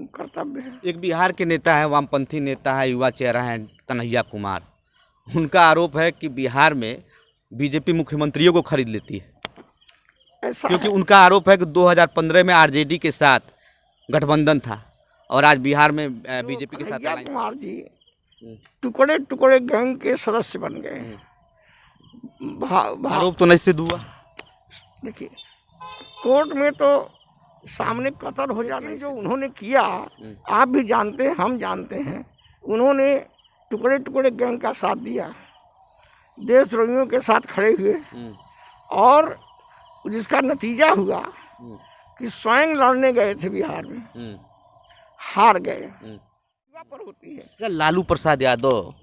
कर्तव्य है। एक बिहार के नेता है, वामपंथी नेता है, युवा चेहरा है कन्हैया कुमार। उनका आरोप है कि बिहार में बीजेपी मुख्यमंत्रियों को खरीद लेती है, ऐसा क्योंकि है। उनका आरोप है कि 2015 में आरजेडी के साथ गठबंधन था और आज बिहार में बीजेपी के साथ कन्हैया alliance- कुमार जी टुकड़े टुकड़े गैंग के सदस्य बन गए। आरोप तो नहीं सिद्ध हुआ। देखिए, कोर्ट में तो सामने कत्ल हो जाने जो उन्होंने किया, आप भी जानते हैं, हम जानते हैं। उन्होंने टुकड़े टुकड़े गैंग का साथ दिया, देशद्रोहियों के साथ खड़े हुए, और जिसका नतीजा हुआ कि स्वयं लड़ने गए थे बिहार में, हार गए। पर होती है। क्या लालू प्रसाद यादव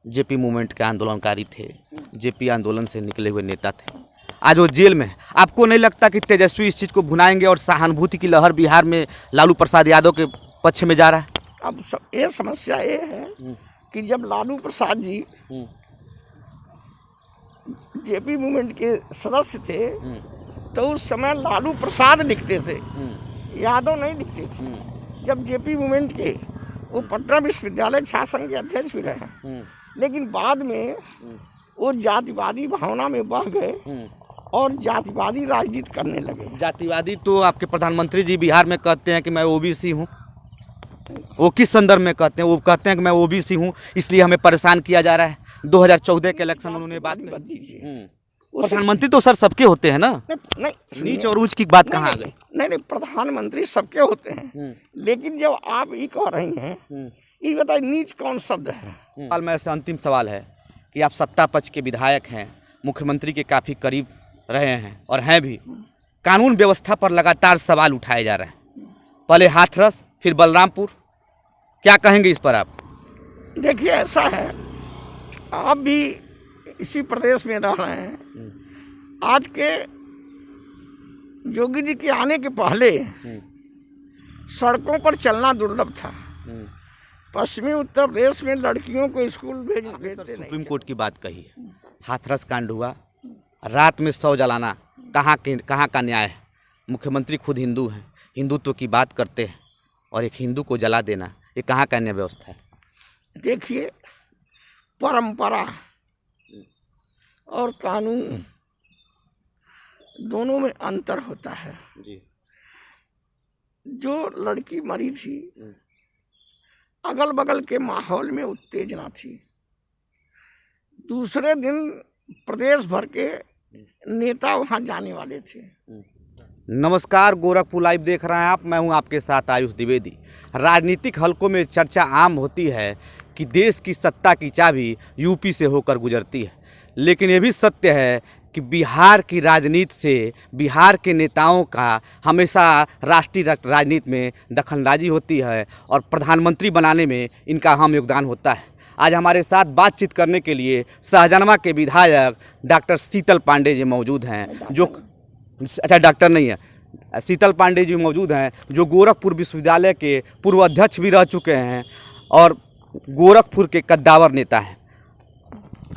जेपी मूवमेंट के आंदोलनकारी थे, जेपी आंदोलन से निकले हुए नेता थे, आज वो जेल में है। आपको नहीं लगता कि तेजस्वी इस चीज़ को भुनाएंगे और सहानुभूति की लहर बिहार में लालू प्रसाद यादव के पक्ष में जा रहा है? अब ये समस्या ये है कि जब लालू प्रसाद जी जेपी मूवमेंट के सदस्य थे तो उस समय लालू प्रसाद लिखते थे, यादव नहीं लिखते थे। जब जेपी मूवमेंट के वो पटना विश्वविद्यालय छात्र संघ के अध्यक्ष भी रहे, लेकिन बाद में वो जातिवादी भावना में बह गए और जातिवादी राजनीति करने लगे। जातिवादी तो आपके प्रधानमंत्री जी बिहार में कहते हैं कि मैं ओबीसी हूँ। वो किस संदर्भ में कहते हैं? वो कहते हैं कि मैं ओबीसी हूँ इसलिए हमें परेशान किया जा रहा है। 2014 के इलेक्शन में उन्होंने बात दीजिए। प्रधानमंत्री तो सर सबके होते हैं ना, नहीं, नीच और ऊंच की बात कहाँ आ गई? नहीं, प्रधानमंत्री सबके होते हैं, लेकिन जब आप ये कह रही हैं, ये बताइए नीच कौन शब्द है? सवाल में ऐसा अंतिम सवाल है कि आप सत्ता पक्ष के विधायक हैं, मुख्यमंत्री के काफ़ी करीब रहे हैं और हैं भी। कानून व्यवस्था पर लगातार सवाल उठाए जा रहे हैं, पहले हाथरस फिर बलरामपुर, क्या कहेंगे इस पर आप? देखिए, ऐसा है, आप भी इसी प्रदेश में रह रहे हैं। आज के योगी जी के आने के पहले सड़कों पर चलना दुर्लभ था। पश्चिमी उत्तर प्रदेश में लड़कियों को स्कूल भेजते नहीं। सुप्रीम कोर्ट की बात कही है, हाथरस कांड हुआ, रात में 100 जलाना कहाँ का न्याय है? मुख्यमंत्री खुद हिंदू हैं, हिंदुत्व की बात करते हैं और एक हिंदू को जला देना, ये कहाँ का न्याय व्यवस्था है? देखिए, परंपरा और कानून दोनों में अंतर होता है। जी। जो लड़की मरी थी, अगल बगल के माहौल में उत्तेजना थी। दूसरे दिन प्रदेश भर के नेता वहां जाने वाले थे। नमस्कार, गोरखपुर लाइव देख रहे हैं आप, मैं हूं आपके साथ आयुष द्विवेदी। राजनीतिक हलकों में चर्चा आम होती है कि देश की सत्ता की चाबी यूपी से होकर गुजरती है, लेकिन ये भी सत्य है कि बिहार की राजनीति से बिहार के नेताओं का हमेशा राष्ट्रीय राजनीति में दखलंदाजी होती है और प्रधानमंत्री बनाने में इनका अहम योगदान होता है। आज हमारे साथ बातचीत करने के लिए सहजनवा के विधायक डॉक्टर शीतल पांडे जी मौजूद हैं, जो अच्छा डॉक्टर नहीं है, शीतल पांडे जी मौजूद हैं, जो गोरखपुर विश्वविद्यालय के पूर्व अध्यक्ष भी रह चुके हैं और गोरखपुर के कद्दावर नेता हैं।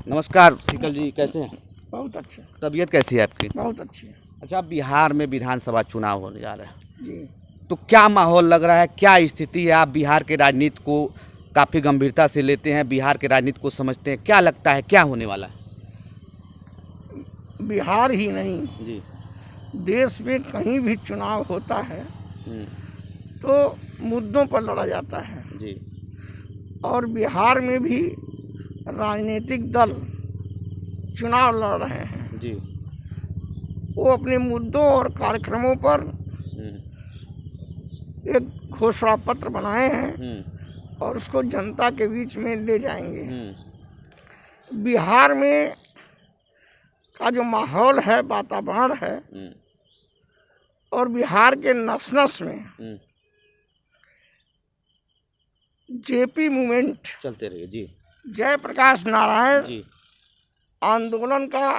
नमस्कार शीतल जी, कैसे हैं? बहुत अच्छे। तबीयत कैसी है आपकी? बहुत अच्छी है। अच्छा, बिहार में विधानसभा चुनाव होने जा रहे हैं जी, तो क्या माहौल लग रहा है, क्या स्थिति है? आप बिहार के राजनीति को काफ़ी गंभीरता से लेते हैं, बिहार के राजनीति को समझते हैं, क्या लगता है क्या होने वाला है? बिहार ही नहीं जी, देश में कहीं भी चुनाव होता है तो मुद्दों पर लड़ा जाता है जी, और बिहार में भी राजनीतिक दल चुनाव लड़ रहे हैं जी, वो अपने मुद्दों और कार्यक्रमों पर एक घोषणा पत्र बनाए हैं और उसको जनता के बीच में ले जाएंगे। बिहार में का जो माहौल है, वातावरण है, और बिहार के नस नस में जेपी मूवमेंट चलते रहिए जी, जयप्रकाश नारायण जी, आंदोलन का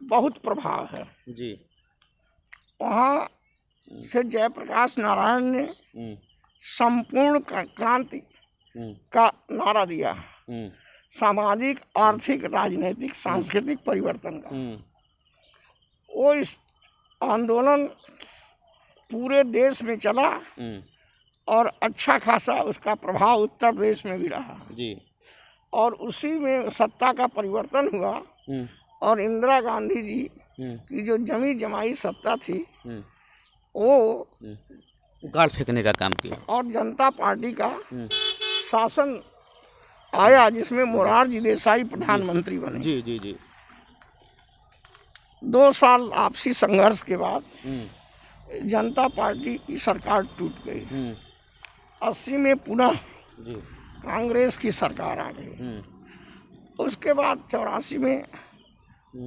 बहुत प्रभाव है जी, वहाँ से जयप्रकाश नारायण ने संपूर्ण क्रांति का नारा दिया, सामाजिक, आर्थिक, राजनीतिक, सांस्कृतिक परिवर्तन का। वो इस आंदोलन पूरे देश में चला और अच्छा खासा उसका प्रभाव उत्तर प्रदेश में भी रहा जी। और उसी में सत्ता का परिवर्तन हुआ और इंदिरा गांधी जी की जो जमी जमाई सत्ता थी वो गाड़ फेंकने का काम किया और जनता पार्टी का शासन आया जिसमें मोरारजी देसाई प्रधानमंत्री बने। जी जी जी। 2 साल आपसी संघर्ष के बाद जनता पार्टी की सरकार टूट गई। 80 में पुनः जी कांग्रेस की सरकार आ गई। उसके बाद 84 में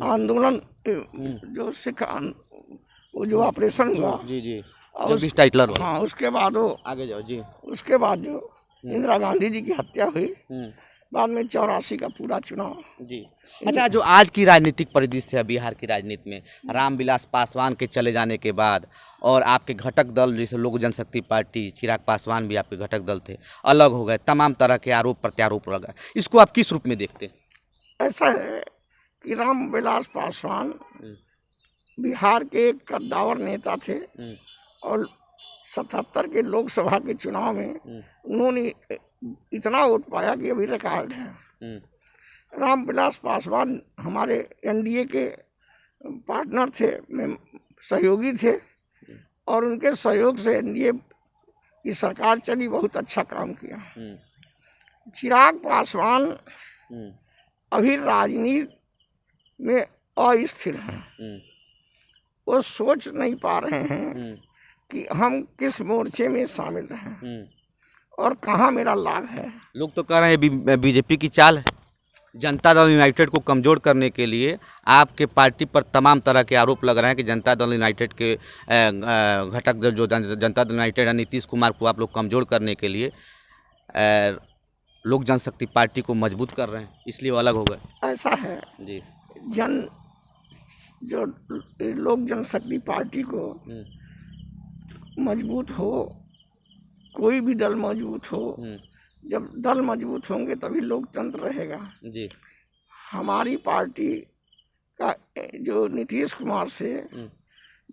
आंदोलन जो सिख वो जो ऑपरेशन हुआ जी जी और टाइटलर वाला। हाँ उसके बाद वो आगे जाओ जी। उसके बाद जो इंदिरा गांधी जी की हत्या हुई, बाद में 84 का पूरा चुनाव। जी। अच्छा, जो आज की राजनीतिक परिदृश्य है बिहार की राजनीति में, रामविलास पासवान के चले जाने के बाद और आपके घटक दल जैसे लोक जनशक्ति पार्टी, चिराग पासवान भी आपके घटक दल थे, अलग हो गए, तमाम तरह के आरोप प्रत्यारोप लगा, इसको आप किस रूप में देखते हैं? ऐसा है कि रामविलास पासवान बिहार के एक कद्दावर नेता थे और 77 के लोकसभा के चुनाव में उन्होंने इतना वोट पाया कि अभी रिकॉर्ड है। रामविलास पासवान हमारे एनडीए के पार्टनर थे, सहयोगी थे और उनके सहयोग से एनडीए की सरकार चली, बहुत अच्छा काम किया। चिराग पासवान अभी राजनीति में अस्थिर हैं। वो सोच नहीं पा रहे हैं कि हम किस मोर्चे में शामिल रहें और कहाँ मेरा लाभ है। लोग तो कह रहे हैं बीजेपी की चाल है, जनता दल यूनाइटेड को कमज़ोर करने के लिए आपके पार्टी पर तमाम तरह के आरोप लग रहे हैं कि जनता दल यूनाइटेड के घटक दल जो जनता दल यूनाइटेड है, नीतीश कुमार को आप लोग कमज़ोर करने के लिए लोक जनशक्ति पार्टी को मजबूत कर रहे हैं, इसलिए वो अलग हो गए। ऐसा है जी। जो लोक जनशक्ति पार्टी को मजबूत हो, कोई भी दल मजबूत हो, जब दल मजबूत होंगे तभी लोकतंत्र रहेगा। जी। हमारी पार्टी का जो नीतीश कुमार से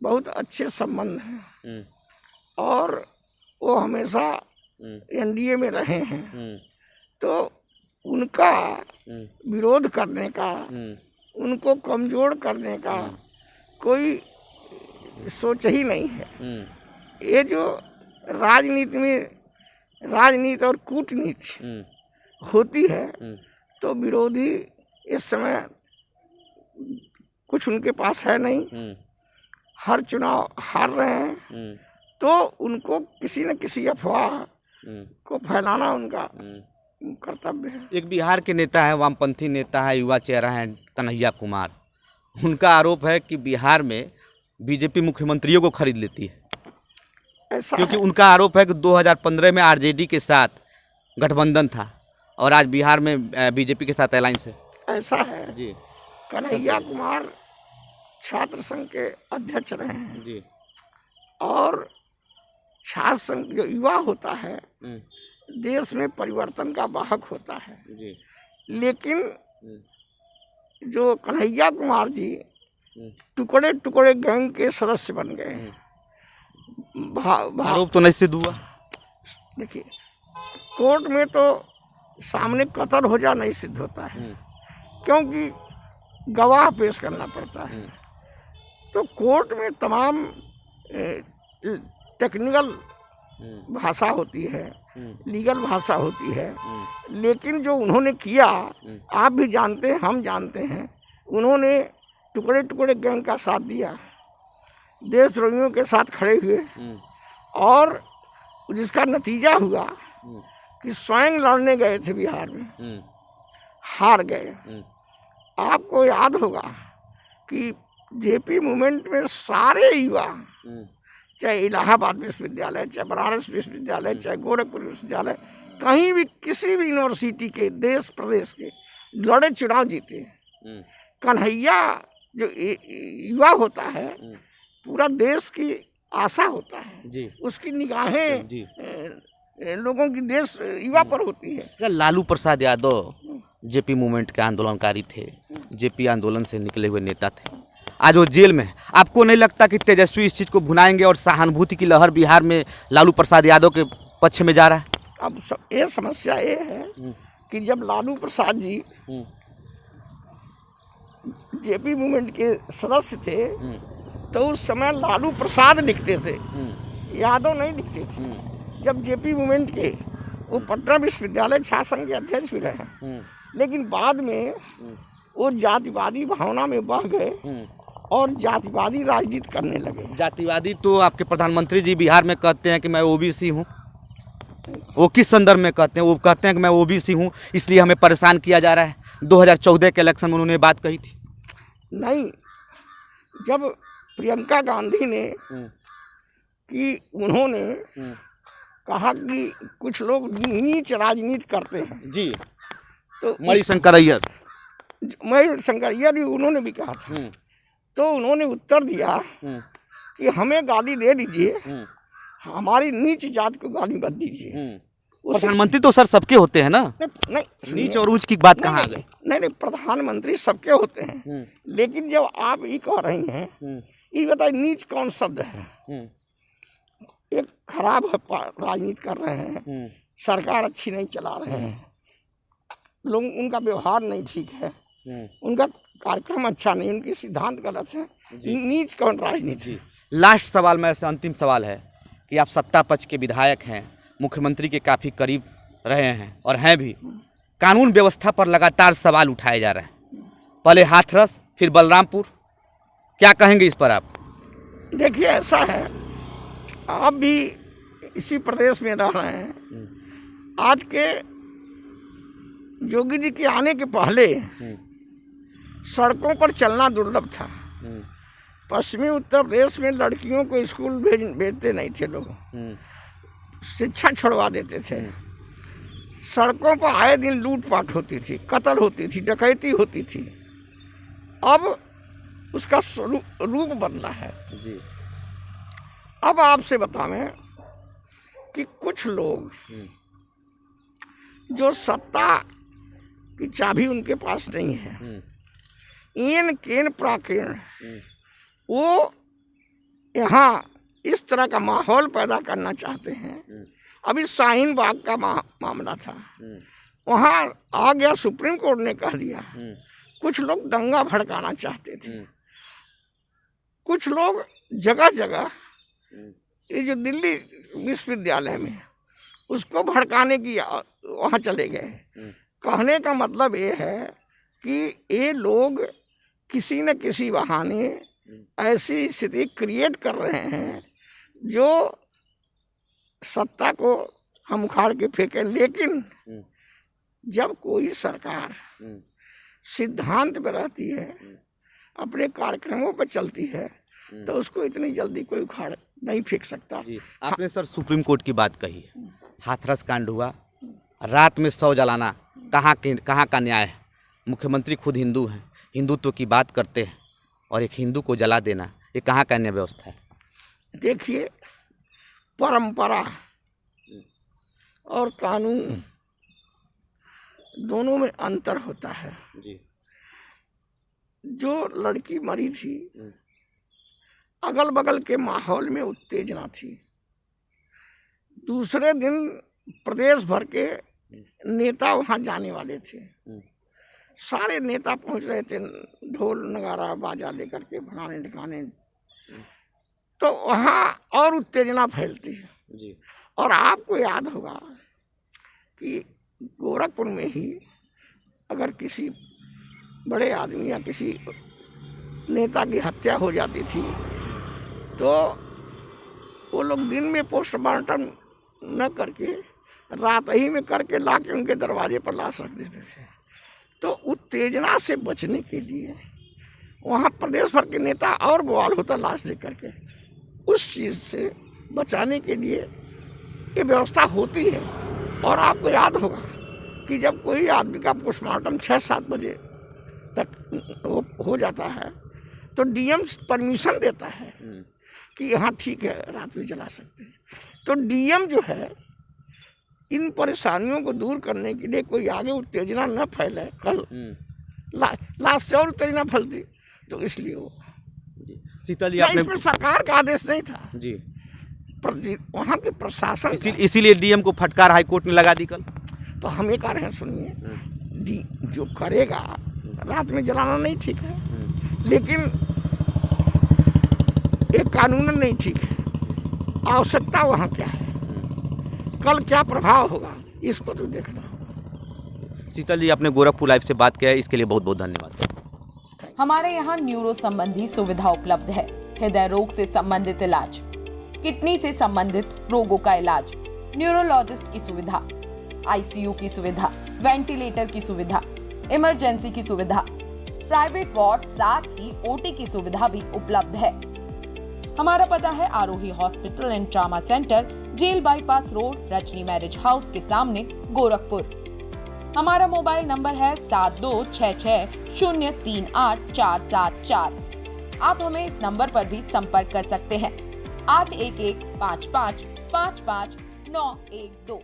बहुत अच्छे संबंध हैं और वो हमेशा एनडीए में रहे हैं, तो उनका विरोध करने का, उनको कमजोर करने का कोई सोच ही नहीं है। ये जो राजनीति में राजनीति और कूटनीति होती है तो विरोधी इस समय कुछ उनके पास है नहीं, हर चुनाव हार रहे हैं, तो उनको किसी न किसी अफवाह को फैलाना उनका कर्तव्य है। एक बिहार के नेता है, वामपंथी नेता है, युवा चेहरा है कन्हैया कुमार, उनका आरोप है कि बिहार में बीजेपी मुख्यमंत्रियों को खरीद लेती है। ऐसा क्योंकि उनका आरोप है कि 2015 में आरजेडी के साथ गठबंधन था और आज बिहार में बीजेपी के साथ अलायंस है। ऐसा है जी। कन्हैया कुमार छात्र संघ के अध्यक्ष रहे हैं जी, और छात्र संघ जो युवा होता है देश में परिवर्तन का वाहक होता है जी। लेकिन जो कन्हैया कुमार जी टुकड़े टुकड़े गैंग के सदस्य बन गए। आरोप तो नहीं सिद्ध हुआ। देखिए, कोर्ट में तो सामने कत्ल हो जा नहीं सिद्ध होता है, क्योंकि गवाह पेश करना पड़ता है। तो कोर्ट में तमाम टेक्निकल भाषा होती है, लीगल भाषा होती है, लेकिन जो उन्होंने किया आप भी जानते हैं, हम जानते हैं, उन्होंने टुकड़े टुकड़े गैंग का साथ दिया, देशद्रोहियों के साथ खड़े हुए, और जिसका नतीजा हुआ कि स्वयं लड़ने गए थे बिहार में, हार गए। आपको याद होगा कि जेपी मूवमेंट में सारे युवा, चाहे इलाहाबाद विश्वविद्यालय, चाहे बनारस विश्वविद्यालय, चाहे गोरखपुर विश्वविद्यालय, कहीं भी किसी भी यूनिवर्सिटी के देश प्रदेश के लड़े, चुनाव जीते। कन्हैया जो युवा होता है पूरा देश की आशा होता है जी। उसकी निगाहें लोगों की देश युवा पर होती है। लालू प्रसाद यादव जेपी मूवमेंट के आंदोलनकारी थे, जेपी आंदोलन से निकले हुए नेता थे, आज वो जेल में है। आपको नहीं लगता कि तेजस्वी इस चीज़ को भुनाएंगे और सहानुभूति की लहर बिहार में लालू प्रसाद यादव के पक्ष में जा रहा है? अब ये समस्या ये है कि जब लालू प्रसाद जी जेपी मूवमेंट के सदस्य थे तो उस समय लालू प्रसाद लिखते थे, यादव नहीं लिखते थे। जब जेपी मूवमेंट के वो पटना विश्वविद्यालय छात्र संघ के अध्यक्ष भी रहे, लेकिन बाद में वो जातिवादी भावना में बह गए और जातिवादी राजनीति करने लगे। जातिवादी तो आपके प्रधानमंत्री जी बिहार में कहते हैं कि मैं ओबीसी हूँ। वो किस संदर्भ में कहते हैं? वो कहते हैं कि मैं ओबीसी हूँ इसलिए हमें परेशान किया जा रहा है। 2014 के इलेक्शन में उन्होंने बात कही थी। नहीं, जब प्रियंका गांधी ने कि उन्होंने कहा कि कुछ लोग नीच राजनीति करते हैं जी, तो मणिशंकर अय्यर उन्होंने भी कहा था, तो उन्होंने उत्तर दिया कि हमें गाली दे दीजिए, हमारी नीच जात को गाली मत दीजिए। प्रधानमंत्री तो सर सबके होते हैं ना? नहीं, नीच और ऊंच की बात कहाँ आ गई? नहीं, प्रधानमंत्री सबके होते हैं, लेकिन जब आप ये कह रही हैं, ये बताइए नीच कौन शब्द है? एक खराब राजनीति कर रहे हैं, सरकार अच्छी नहीं चला रहे हैं, लोग उनका व्यवहार नहीं ठीक है, उनका कार्यक्रम अच्छा नहीं, उनके सिद्धांत गलत है, नीच कौन राजनीति? लास्ट सवाल में से अंतिम सवाल है कि आप सत्ता पक्ष के विधायक हैं, मुख्यमंत्री के काफ़ी करीब रहे हैं और हैं भी। कानून व्यवस्था पर लगातार सवाल उठाए जा रहे हैं, पहले हाथरस फिर बलरामपुर, क्या कहेंगे इस पर आप? देखिए, ऐसा है, आप भी इसी प्रदेश में रह रहे हैं। आज के योगी जी के आने के पहले सड़कों पर चलना दुर्लभ था। पश्चिमी उत्तर प्रदेश में लड़कियों को स्कूल भेजते नहीं थे लोग, शिक्षा छुड़वा देते थे। सड़कों पर आए दिन लूटपाट होती थी, कत्ल होती थी, डकैती होती थी। अब उसका रूप बदला है जी। अब आपसे बतावें कि कुछ लोग जो सत्ता की चाबी उनके पास नहीं है, इन केन प्राकीर्ण, वो यहाँ इस तरह का माहौल पैदा करना चाहते हैं। अभी शाहीन बाग का मामला था, वहाँ आ गया, सुप्रीम कोर्ट ने कह दिया। कुछ लोग दंगा भड़काना चाहते थे, कुछ लोग जगह जगह, ये जो दिल्ली विश्वविद्यालय में, उसको भड़काने की वहाँ चले गए। कहने का मतलब ये है कि ये लोग किसी न किसी बहाने ऐसी स्थिति क्रिएट कर रहे हैं जो सत्ता को हम उखाड़ के फेंकें। लेकिन जब कोई सरकार सिद्धांत पे रहती है, अपने कार्यक्रमों पर चलती है, तो उसको इतनी जल्दी कोई उखाड़ नहीं फेंक सकता। आपने सर सुप्रीम कोर्ट की बात कही, हाथरस कांड हुआ, रात में 100 जलाना, कहाँ का न्याय है? मुख्यमंत्री खुद हिंदू हैं, हिंदुत्व की बात करते हैं, और एक हिंदू को जला देना, ये कहाँ का न्याय व्यवस्था है? देखिए, परंपरा और कानून दोनों में अंतर होता है जी। जो लड़की मरी थी, अगल बगल के माहौल में उत्तेजना थी। दूसरे दिन प्रदेश भर के नेता वहाँ जाने वाले थे, सारे नेता पहुँच रहे थे, ढोल नगारा बाजा लेकर के, फलाने ठिकाने। तो वहाँ और उत्तेजना फैलती है जी। और आपको याद होगा कि गोरखपुर में ही अगर किसी बड़े आदमी या किसी नेता की हत्या हो जाती थी, तो वो लोग दिन में पोस्टमार्टम न करके रात ही में करके लाके उनके दरवाजे पर लाश रख देते थे। तो उत्तेजना से बचने के लिए वहाँ प्रदेश भर के नेता और बवाल होता लाश देख करके। उस चीज़ से बचाने के लिए ये व्यवस्था होती है। और आपको याद होगा कि जब कोई आदमी का पोस्टमार्टम 6-7 बजे तक हो जाता है, तो डीएम परमिशन देता है कि हाँ ठीक है, रात में जला सकते हैं। तो डीएम जो है, इन परेशानियों को दूर करने के लिए कोई आगे उत्तेजना न फैले, कल लाश से और उत्तेजना फैलती, तो इसलिए वो शीतल जी, इसमें सरकार का आदेश नहीं था जी। वहाँ के प्रशासन का। इसीलिए डीएम को फटकार हाई कोर्ट ने लगा दी कल। तो हम ये कह रहे हैं, सुनिए, जो करेगा रात में जलाना नहीं ठीक है, लेकिन ये कानून नहीं ठीक है। आवश्यकता वहाँ क्या है, कल क्या प्रभाव होगा, इसको तो देखना होगा। शीतल जी, आपने गोरखपुर लाइव से बात किया है, इसके लिए बहुत बहुत धन्यवाद। हमारे यहाँ न्यूरो संबंधी सुविधा उपलब्ध है। हृदय रोग से संबंधित इलाज, किडनी से संबंधित रोगों का इलाज, न्यूरोलॉजिस्ट की सुविधा, आईसीयू की सुविधा, वेंटिलेटर की सुविधा, इमरजेंसी की सुविधा, प्राइवेट वार्ड, साथ ही ओटी की सुविधा भी उपलब्ध है। हमारा पता है Aarohi hospital and trauma centre, jail bypass road, Rajni marriage house के सामने, गोरखपुर। हमारा मोबाइल नंबर है 7266038474। आप हमें इस नंबर पर भी संपर्क कर सकते हैं। 8115555912।